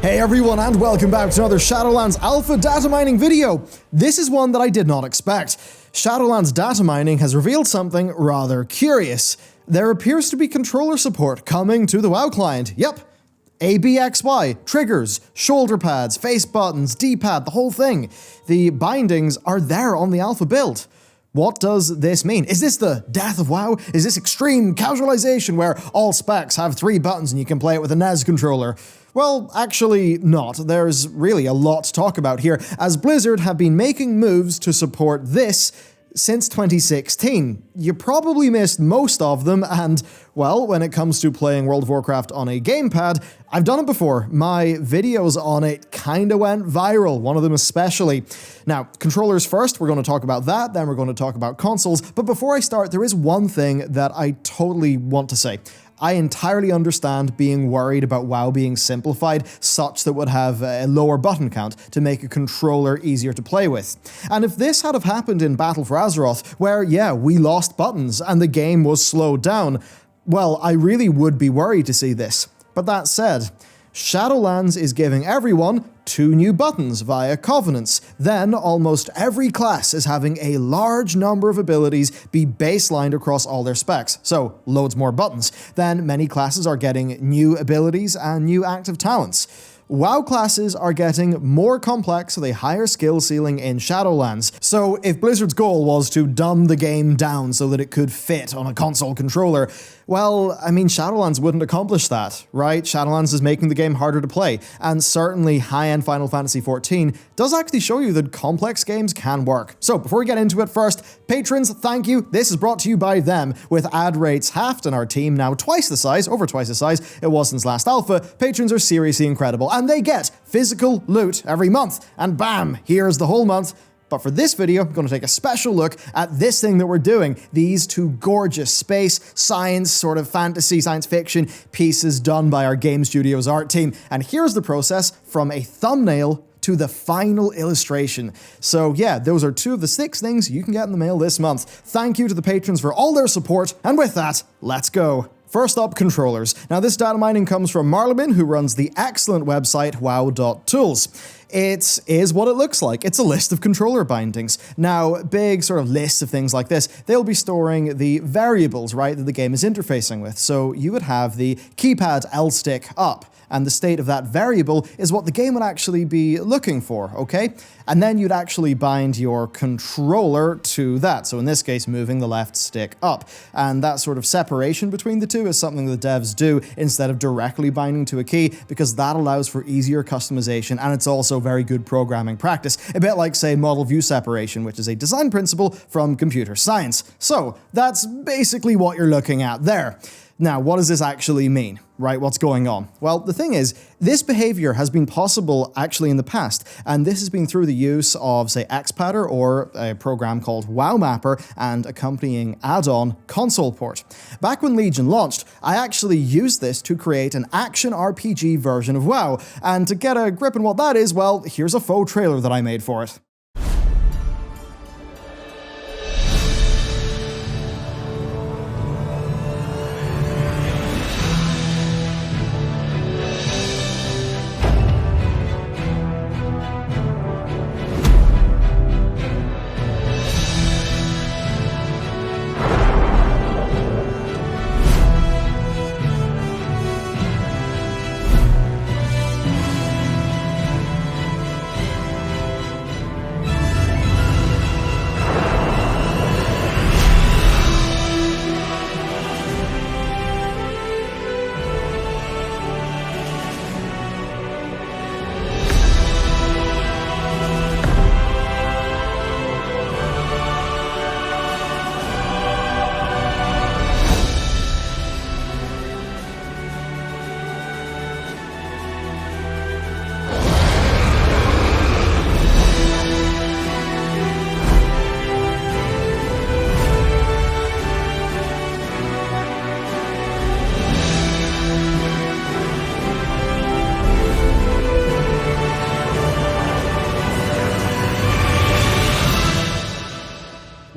Hey everyone, and welcome back to another Shadowlands alpha data mining video. This is one that I did not expect. Shadowlands data mining has revealed something rather curious. There appears to be controller support coming to the WoW client. Yep. ABXY, triggers, shoulder pads, face buttons, D-pad, the whole thing. The bindings are there on the alpha build. What does this mean? Is this the death of WoW? Is this extreme casualization where all specs have 3 buttons and you can play it with a NES controller? Well, actually not. There's really a lot to talk about here, as Blizzard have been making moves to support this since 2016. You probably missed most of them, and, well, when it comes to playing World of Warcraft on a gamepad, I've done it before. My videos on it kinda went viral, one of them especially. Now, controllers first, we're going to talk about that, then we're going to talk about consoles, but before I start, there is one thing that I totally want to say. I entirely understand being worried about WoW being simplified such that would have a lower button count to make a controller easier to play with. And if this had have happened in Battle for Azeroth, where, yeah, we lost buttons and the game was slowed down, well, I really would be worried to see this. But that said, Shadowlands is giving everyone 2 new buttons via covenants. Then, almost every class is having a large number of abilities be baselined across all their specs, so loads more buttons. Then, many classes are getting new abilities and new active talents. WoW classes are getting more complex with a higher skill ceiling in Shadowlands. So if Blizzard's goal was to dumb the game down so that it could fit on a console controller, well, I mean, Shadowlands wouldn't accomplish that, right? Shadowlands is making the game harder to play, and certainly high-end Final Fantasy XIV does actually show you that complex games can work. So before we get into it, first, patrons, thank you. This is brought to you by them. With ad rates halved and our team now twice the size, over twice the size it was since last alpha, patrons are seriously incredible, and they get physical loot every month. And bam, here's the whole month. But for this video, I'm going to take a special look at this thing that we're doing. These 2 gorgeous space, science, sort of fantasy, science fiction pieces done by our Game Studios art team. And here's the process from a thumbnail to the final illustration. So yeah, those are 2 of the 6 things you can get in the mail this month. Thank you to the patrons for all their support. And with that, let's go. First up, controllers. Now this data mining comes from Marlebin, who runs the excellent website wow.tools. It is what it looks like. It's a list of controller bindings. Now, big sort of lists of things like this, they'll be storing the variables, right, that the game is interfacing with. So you would have the keypad L stick up, and the state of that variable is what the game would actually be looking for, okay? And then you'd actually bind your controller to that. So in this case, moving the left stick up. And that sort of separation between the 2 is something the devs do instead of directly binding to a key, because that allows for easier customization, and it's also very good programming practice. A bit like, say, model view separation, which is a design principle from computer science. So that's basically what you're looking at there. Now, what does this actually mean, right? What's going on? Well, the thing is, this behavior has been possible actually in the past, and this has been through the use of, say, XPadder or a program called WoW Mapper and accompanying add-on console port. Back when Legion launched, I actually used this to create an action RPG version of WoW, and to get a grip on what that is, well, here's a faux trailer that I made for it.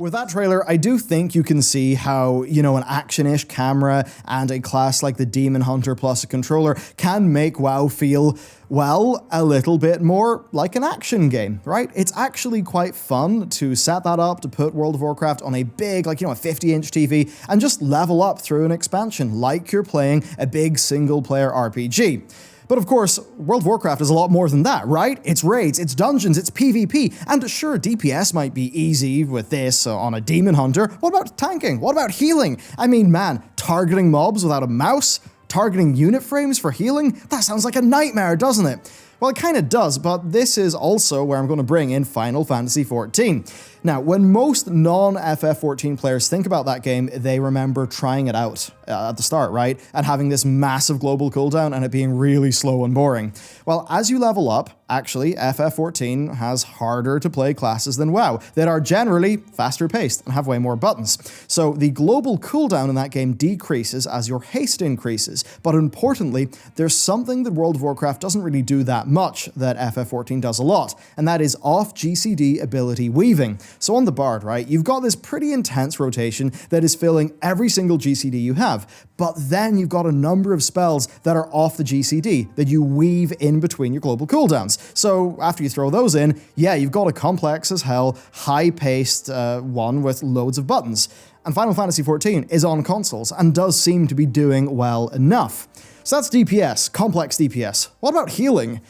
with that trailer, I do think you can see how, you know, an action-ish camera and a class like the Demon Hunter plus a controller can make WoW feel, well, a little bit more like an action game, right? It's actually quite fun to set that up, to put World of Warcraft on a big, like, you know, a 50-inch TV and just level up through an expansion like you're playing a big single-player RPG. But of course, World of Warcraft is a lot more than that, right? It's raids, it's dungeons, it's PvP, and sure, DPS might be easy with this on a Demon Hunter. What about tanking? What about healing? I mean, man, targeting mobs without a mouse? Targeting unit frames for healing? That sounds like a nightmare, doesn't it? Well, it kind of does, but this is also where I'm going to bring in Final Fantasy XIV. Now, when most non-FF14 players think about that game, they remember trying it out at the start, right? And having this massive global cooldown and it being really slow and boring. Well, as you level up, actually, FF14 has harder to play classes than WoW that are generally faster paced and have way more buttons. So the global cooldown in that game decreases as your haste increases. But importantly, there's something that World of Warcraft doesn't really do that much that FF14 does a lot, and that is off GCD ability weaving. So on the Bard, right, you've got this pretty intense rotation that is filling every single GCD you have, but then you've got a number of spells that are off the GCD that you weave in between your global cooldowns. So after you throw those in, yeah, you've got a complex as hell, high-paced one with loads of buttons. And Final Fantasy XIV is on consoles and does seem to be doing well enough. So that's DPS, complex DPS. What about healing?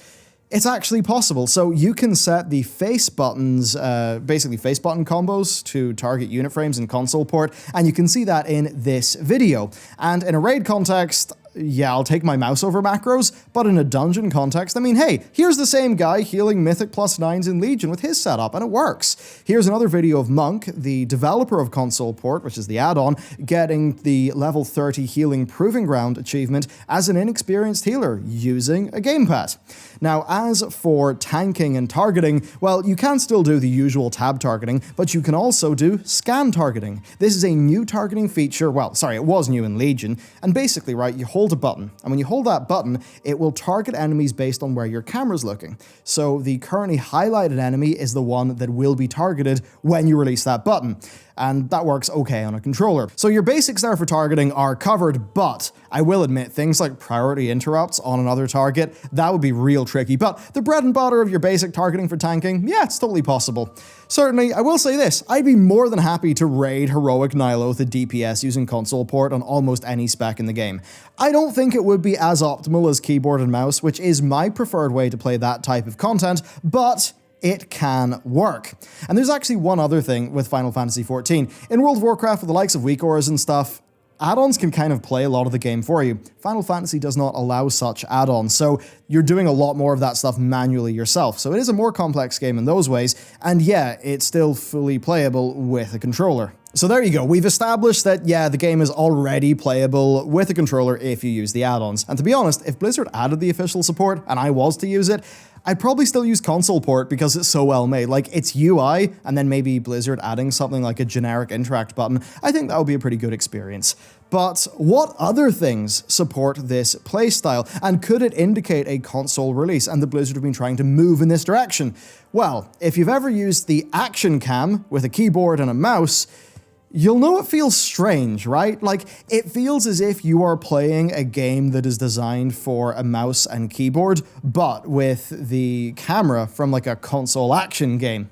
It's actually possible. So you can set the face buttons, basically face button combos to target unit frames in console port, and you can see that in this video. And in a raid context, yeah, I'll take my mouse over macros, but in a dungeon context, I mean, hey, here's the same guy healing Mythic +9s in Legion with his setup, and it works. Here's another video of Monk, the developer of Console Port, which is the add-on, getting the level 30 Healing Proving Ground achievement as an inexperienced healer using a gamepad. Now, as for tanking and targeting, well, you can still do the usual tab targeting, but you can also do scan targeting. This is a new targeting feature, well, sorry, it was new in Legion, and basically, right, you hold a button, and when you hold that button, it will target enemies based on where your camera's looking. So the currently highlighted enemy is the one that will be targeted when you release that button. And that works okay on a controller. So your basics there for targeting are covered, but I will admit things like priority interrupts on another target, that would be real tricky. But the bread and butter of your basic targeting for tanking, yeah, it's totally possible. Certainly, I will say this, I'd be more than happy to raid Heroic Niloth at DPS using console port on almost any spec in the game. I don't think it would be as optimal as keyboard and mouse, which is my preferred way to play that type of content, but it can work. And there's actually one other thing with Final Fantasy XIV. In World of Warcraft, with the likes of weak auras and stuff, add-ons can kind of play a lot of the game for you. Final Fantasy does not allow such add-ons, so you're doing a lot more of that stuff manually yourself. So it is a more complex game in those ways, and yeah, it's still fully playable with a controller. So there you go, we've established that, yeah, the game is already playable with a controller if you use the add-ons. And to be honest, if Blizzard added the official support, and I was to use it, I'd probably still use console port because it's so well made. Like, it's UI, and then maybe Blizzard adding something like a generic interact button. I think that would be a pretty good experience. But what other things support this playstyle, and could it indicate a console release and that Blizzard have been trying to move in this direction? Well, if you've ever used the action cam with a keyboard and a mouse, you'll know it feels strange, right? Like, it feels as if you are playing a game that is designed for a mouse and keyboard, but with the camera from like a console action game.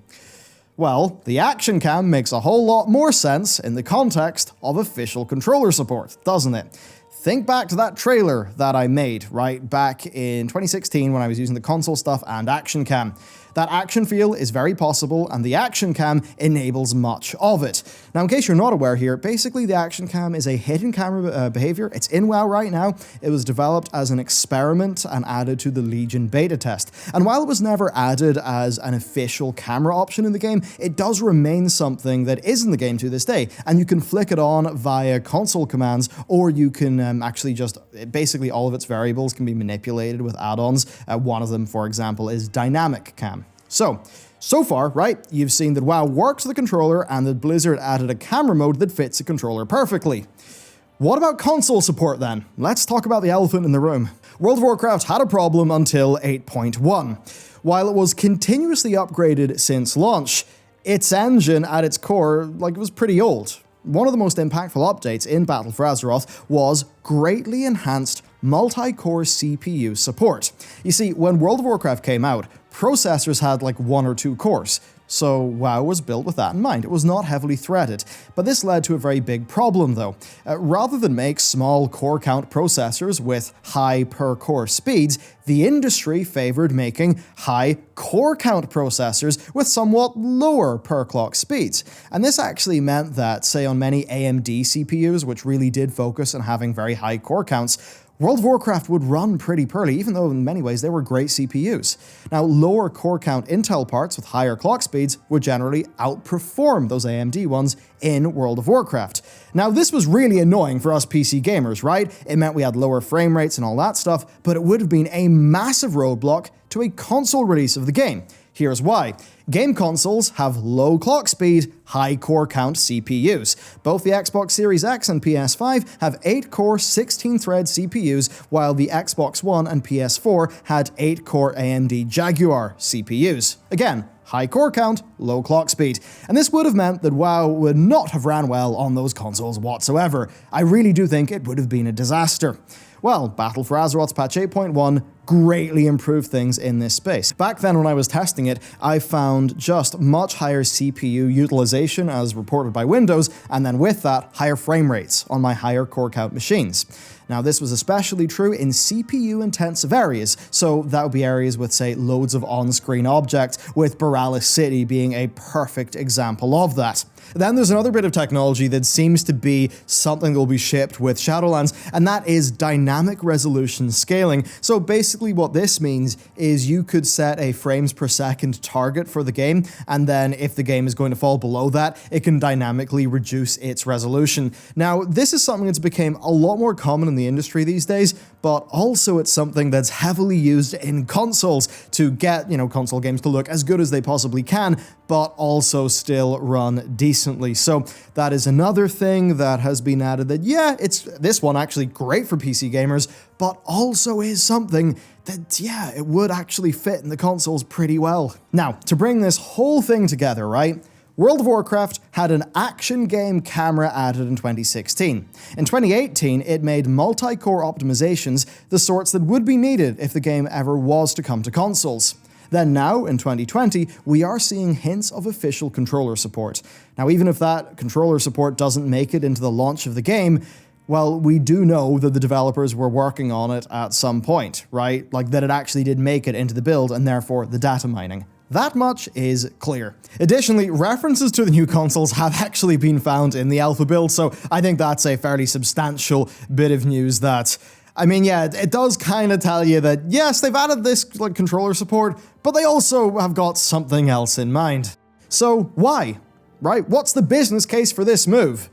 Well, the action cam makes a whole lot more sense in the context of official controller support, doesn't it? Think back to that trailer that I made, right, back in 2016 when I was using the console stuff and action cam. That action feel is very possible, and the action cam enables much of it. Now, in case you're not aware here, basically the action cam is a hidden camera behavior. It's in WoW right now. It was developed as an experiment and added to the Legion beta test. And while it was never added as an official camera option in the game, it does remain something that is in the game to this day. And you can flick it on via console commands, or you can actually just, basically all of its variables can be manipulated with add-ons. One of them, for example, is dynamic cam. So far, right, you've seen that WoW works with a controller and that Blizzard added a camera mode that fits a controller perfectly. What about console support then? Let's talk about the elephant in the room. World of Warcraft had a problem until 8.1. While it was continuously upgraded since launch, its engine at its core, like, it was pretty old. One of the most impactful updates in Battle for Azeroth was greatly enhanced multi-core CPU support. You see, when World of Warcraft came out, processors had like 1 or 2 cores. So WoW was built with that in mind. It was not heavily threaded. But this led to a very big problem though. Rather than make small core count processors with high per core speeds, the industry favored making high core count processors with somewhat lower per clock speeds. And this actually meant that, say on many AMD CPUs, which really did focus on having very high core counts, World of Warcraft would run pretty poorly, even though in many ways they were great CPUs. Now, lower core count Intel parts with higher clock speeds would generally outperform those AMD ones in World of Warcraft. Now, this was really annoying for us PC gamers, right? It meant we had lower frame rates and all that stuff, but it would have been a massive roadblock to a console release of the game. Here's why. Game consoles have low clock speed, high core count CPUs. Both the Xbox Series X and PS5 have 8-core 16-thread CPUs, while the Xbox One and PS4 had 8-core AMD Jaguar CPUs. Again, high core count, low clock speed. And this would have meant that WoW would not have ran well on those consoles whatsoever. I really do think it would have been a disaster. Well, Battle for Azeroth's patch 8.1 greatly improved things in this space. Back then when I was testing it, I found just much higher CPU utilization as reported by Windows, and then with that, higher frame rates on my higher core count machines. Now, this was especially true in CPU-intensive areas, so that would be areas with, say, loads of on-screen objects, with Borealis City being a perfect example of that. Then there's another bit of technology that seems to be something that will be shipped with Shadowlands, and that is dynamic resolution scaling. So basically what this means is you could set a frames per second target for the game, and then if the game is going to fall below that, it can dynamically reduce its resolution. Now, this is something that's become a lot more common in the industry these days, but also it's something that's heavily used in consoles to get, console games to look as good as they possibly can, but also still run decently. So that is another thing that has been added that, yeah, it's this one actually great for PC gamers, but also is something that, yeah, it would actually fit in the consoles pretty well. Now, to bring this whole thing together, right? World of Warcraft had an action game camera added in 2016. In 2018, it made multi-core optimizations, the sorts that would be needed if the game ever was to come to consoles. Then now, in 2020, we are seeing hints of official controller support. Now, even if that controller support doesn't make it into the launch of the game, well, we do know that the developers were working on it at some point, right? Like that it actually did make it into the build and therefore the data mining. That much is clear. Additionally, references to the new consoles have actually been found in the alpha build, so I think that's a fairly substantial bit of news that, I mean, yeah, it does kind of tell you that, yes, they've added this controller support, but they also have got something else in mind. So why? Right? What's the business case for this move?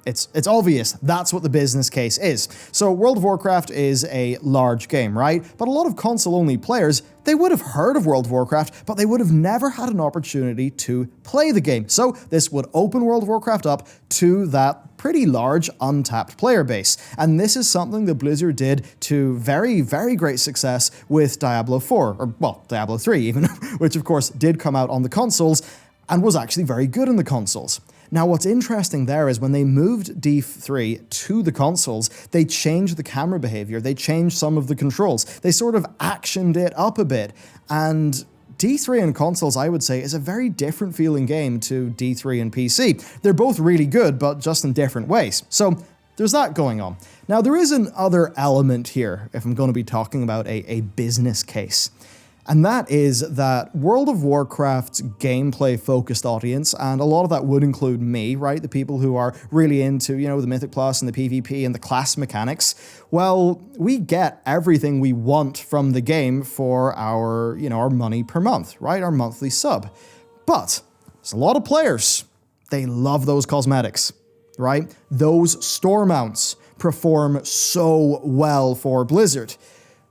It's obvious that's what the business case is. So World of Warcraft is a large game, right? But a lot of console-only players, they would have heard of World of Warcraft, but they would have never had an opportunity to play the game. So this would open World of Warcraft up to that pretty large untapped player base. And this is something that Blizzard did to very, very great success with Diablo 4, or well, Diablo 3 even, which of course did come out on the consoles and was actually very good in the consoles. Now, what's interesting there is when they moved D3 to the consoles, they changed the camera behavior, they changed some of the controls, they sort of actioned it up a bit, and D3 and consoles, I would say, is a very different feeling game to D3 and PC. They're both really good, but just in different ways. So there's that going on. Now, there is another element here, if I'm going to be talking about a business case. And that is that World of Warcraft's gameplay-focused audience, and a lot of that would include me, right? The people who are really into, the Mythic Plus and the PvP and the class mechanics. Well, we get everything we want from the game for our, our money per month, right? Our monthly sub. But there's a lot of players. They love those cosmetics, right? Those store mounts perform so well for Blizzard.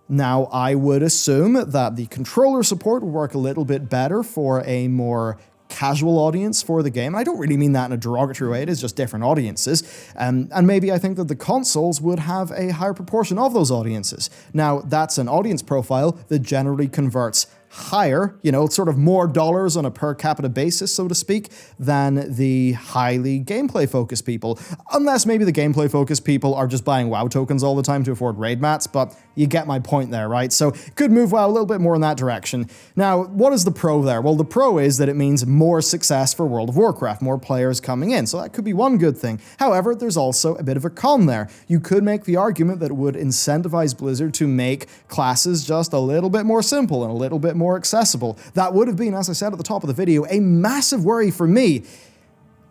Now, I would assume that the controller support will work a little bit better for a more casual audience for the game. I don't really mean that in a derogatory way, it is just different audiences. And maybe I think that the consoles would have a higher proportion of those audiences. Now, that's an audience profile that generally converts higher, you know, sort of more dollars on a per capita basis, so to speak, than the highly gameplay-focused people. Unless maybe the gameplay-focused people are just buying WoW tokens all the time to afford raid mats, but you get my point there, right? So could move WoW a little bit more in that direction. Now, what is the pro there? Well, the pro is that it means more success for World of Warcraft, more players coming in, so that could be one good thing. However, there's also a bit of a con there. You could make the argument that it would incentivize Blizzard to make classes just a little bit more simple and a little bit more accessible. That would have been, as I said at the top of the video, a massive worry for me,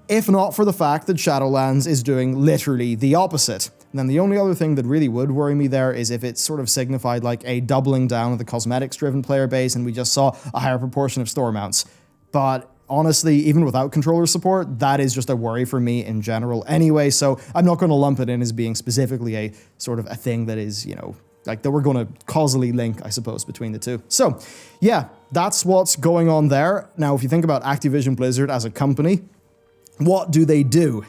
if not for the fact that Shadowlands is doing literally the opposite. And then the only other thing that really would worry me there is if it sort of signified like a doubling down of the cosmetics-driven player base and we just saw a higher proportion of store mounts. But honestly, even without controller support, that is just a worry for me in general anyway, so I'm not going to lump it in as being specifically a sort of a thing that is, you know, like that we're going to causally link, I suppose, between the two. So, yeah, that's what's going on there. Now, if you think about Activision Blizzard as a company, what do they do?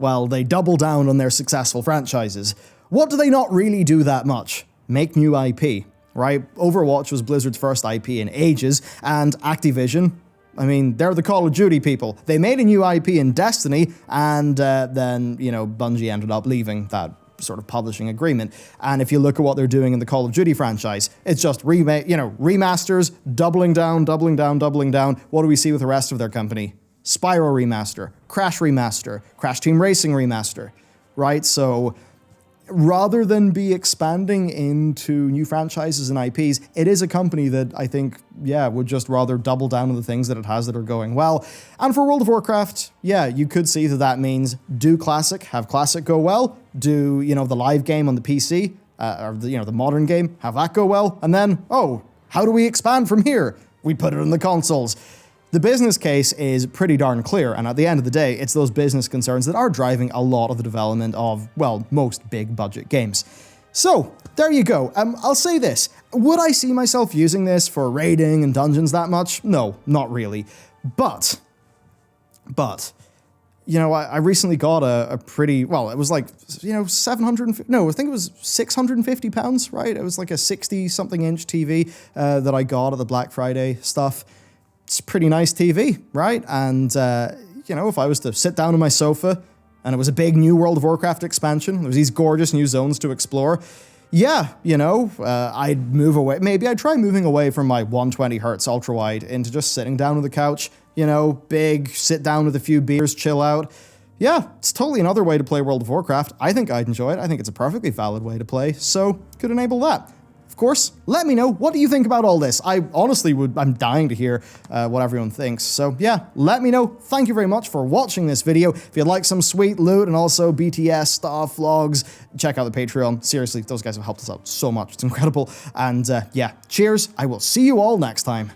Well, they double down on their successful franchises. What do they not really do that much? Make new IP, right? Overwatch was Blizzard's first IP in ages, and Activision, I mean, they're the Call of Duty people. They made a new IP in Destiny, and then, you know, Bungie ended up leaving that sort of publishing agreement. And if you look at what they're doing in the Call of Duty franchise, it's just remasters, doubling down, doubling down, doubling down. What do we see with the rest of their company? Spyro remaster, Crash Team Racing remaster, right? So rather than be expanding into new franchises and IPs, it is a company that I think, yeah, would just rather double down on the things that it has that are going well. And for World of Warcraft, yeah, you could see that that means do Classic, have Classic go well, do, you know, the live game on the PC, or the, you know, the modern game, have that go well, and then, oh, how do we expand from here? We put it on the consoles. The business case is pretty darn clear, and at the end of the day, it's those business concerns that are driving a lot of the development of, well, most big budget games. So, there you go. I'll say this. Would I see myself using this for raiding and dungeons that much? No, not really. But, you know, I recently got a pretty, well, it was like, you know, I think it was £650, right? It was like a 60-something inch TV that I got at the Black Friday stuff. It's a pretty nice TV, right? And, you know, if I was to sit down on my sofa and it was a big new World of Warcraft expansion, there was these gorgeous new zones to explore, yeah, you know, I'd move away. Maybe I'd try moving away from my 120 hertz ultra wide into just sitting down on the couch, you know, big, sit down with a few beers, chill out. Yeah, it's totally another way to play World of Warcraft. I think I'd enjoy it. I think it's a perfectly valid way to play, so could enable that. Of course, let me know, what do you think about all this? I honestly I'm dying to hear what everyone thinks. So yeah, let me know. Thank you very much for watching this video. If you'd like some sweet loot and also BTS stuff, vlogs, check out the Patreon. Seriously, those guys have helped us out so much. It's incredible. And yeah, cheers. I will see you all next time.